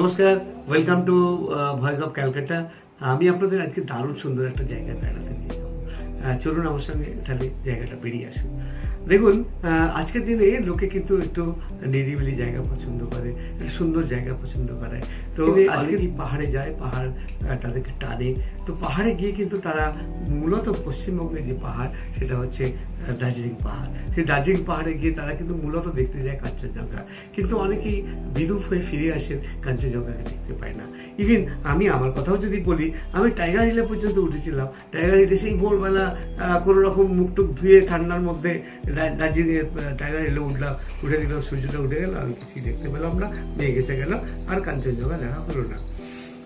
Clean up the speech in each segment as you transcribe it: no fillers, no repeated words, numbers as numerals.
নমস্কার, welcome to voice of Calcutta. আমি আপনাদের আজকে দারুণ সুন্দর একটা জায়গায় বেড়াতে নিয়ে যাবো। চলুন আমার সঙ্গে তাহলে জায়গাটা বেরিয়ে আসুন। দেখুন, আজকের দিনে লোকে কিন্তু একটু নিরিবিলি জায়গা পছন্দ করে, একটা সুন্দর জায়গা পছন্দ করে। তো আজকে পাহাড়ে যায়, পাহাড় তাদেরকে টানে। তো পাহাড়ে গিয়ে কিন্তু তারা মূলত পশ্চিমবঙ্গের যে পাহাড় সেটা হচ্ছে দার্জিলিং পাহাড়। সেই দার্জিলিং পাহাড়ে গিয়ে তারা কিন্তু মূলত দেখতে যায় কাঞ্চনজঙ্ঘা, কিন্তু অনেকেই বিরূপ হয়ে ফিরে আসেন, কাঞ্চনজঙ্ঘাকে দেখতে পায় না। ইভেন আমি আমার কথাও যদি বলি, আমি টাইগার হিলে পর্যন্ত উঠেছিলাম। টাইগার হিলে সেই ভোরবেলা কোনো রকম মুখ টুক ধুয়ে ঠান্ডার মধ্যে দার্জিলিং টাইগার হিলে উঠলাম, উঠে দিলাম, সূর্যটা উঠে গেল, আমি কিছুই দেখতে পেলাম না, মেঘ এসে গেল, আর কাঞ্চনজঙ্ঘা দেখা হলো না।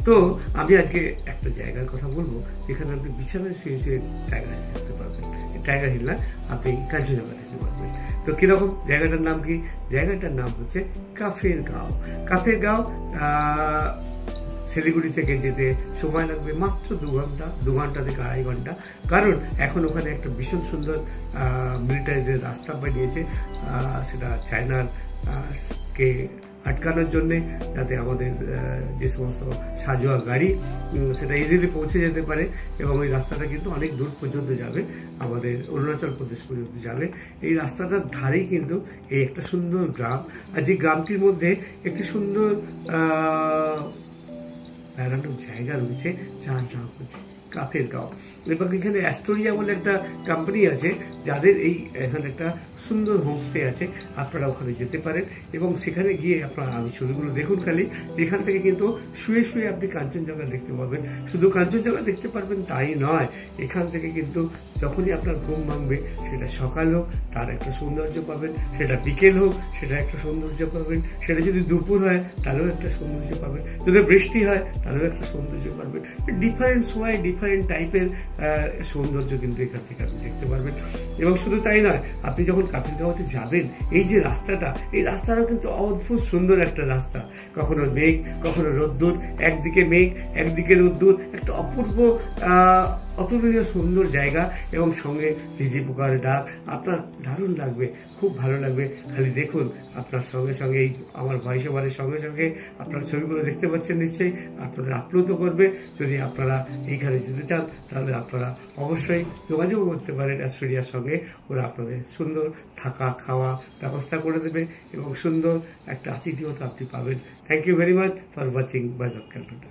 তো আমি আজকে একটা জায়গার কথা বলবো যেখানে আপনি বিছানায় শুয়ে শুয়ে টাইগার হিল দেখতে পারবেন। টাইগার হিল না, আপনি কাঞ্চনজঙ্ঘা দেখতে পারবেন। তো কিরকম, জায়গাটার নাম কি? জায়গাটার নাম হচ্ছে কাফের গাঁও। কাফের গাঁও শিলিগুড়ি থেকে যেতে সময় লাগবে মাত্র 2 ঘন্টা থেকে 2.5 ঘন্টা। কারণ এখন ওখানে একটা ভীষণ সুন্দর মিলিটারিদের রাস্তা বানিয়েছে, সেটা চায়নার কে আটকানোর জন্যে, যাতে আমাদের যে সমস্ত সাজোয়া গাড়ি সেটা ইজিলি পৌঁছে যেতে পারে। এবং ওই রাস্তাটা কিন্তু অনেক দূর পর্যন্ত যাবে, আমাদের অরুণাচল প্রদেশ পর্যন্ত যাবে। এই রাস্তাটার ধারেই কিন্তু এই একটা সুন্দর গ্রাম, আর যে গ্রামটির মধ্যে একটি সুন্দর বেড়ানোর জায়গা রয়েছে, যার নাম হচ্ছে কাফের গাঁও। এবং এখানে অ্যাস্টোরিয়া বলে একটা কোম্পানি আছে, যাদের এখানে একটা সুন্দর হোমস্টে আছে। আপনারা ওখানে যেতে পারেন এবং সেখানে গিয়ে আপনারা, আমি ছবিগুলো দেখুন খালি, যেখান থেকে কিন্তু শুয়ে শুয়ে আপনি কাঞ্চনজঙ্ঘা দেখতে পাবেন। শুধু কাঞ্চনজঙ্ঘা দেখতে পারবেন তাই নয়, এখান থেকে কিন্তু যখনই আপনার ঘুম ভাঙবে, সেটা সকাল হোক তার একটা সৌন্দর্য পাবেন, সেটা বিকেল হোক সেটা একটা সৌন্দর্য পাবেন, সেটা যদি দুপুর হয় তাহলেও একটা সৌন্দর্য পাবেন, যদি বৃষ্টি হয় তাহলেও একটা সৌন্দর্য পাবেন। ডিফারেন্ট সময় ডিফারেন্ট টাইপের সৌন্দর্য কিন্তু এখান থেকে আপনি দেখতে পারবেন। এবং শুধু তাই নয়, আপনি যখন কাফের গাঁওতে যাবেন, এই যে রাস্তাটা, এই রাস্তাটা কিন্তু অদ্ভুত সুন্দর একটা রাস্তা। কখনো মেঘ, কখনো রোদ্দুর, একদিকে মেঘ একদিকে রোদ্দুর, একটা অতুলনীয় সুন্দর জায়গা। এবং সঙ্গে ঝিঝি পোকার ডাক, আপনার দারুণ লাগবে, খুব ভালো লাগবে। খালি দেখুন, আপনার সঙ্গে সঙ্গে আমার ভয়েস ওভারের সঙ্গে সঙ্গে আপনার ছবিগুলো দেখতে পাচ্ছেন, নিশ্চয়ই আপনাদের আপ্লুত করবে। যদি আপনারা এইখানে যেতে চান তাহলে আপনারা অবশ্যই যোগাযোগ করতে পারেন অ্যাস্টোরিয়ার সঙ্গে। ওরা আপনাদের সুন্দর থাকা খাওয়া ব্যবস্থা করে দেবে এবং সুন্দর একটা আতিথেয়তা আপনি পাবেন। Thank you very much for watching voice of Calcutta.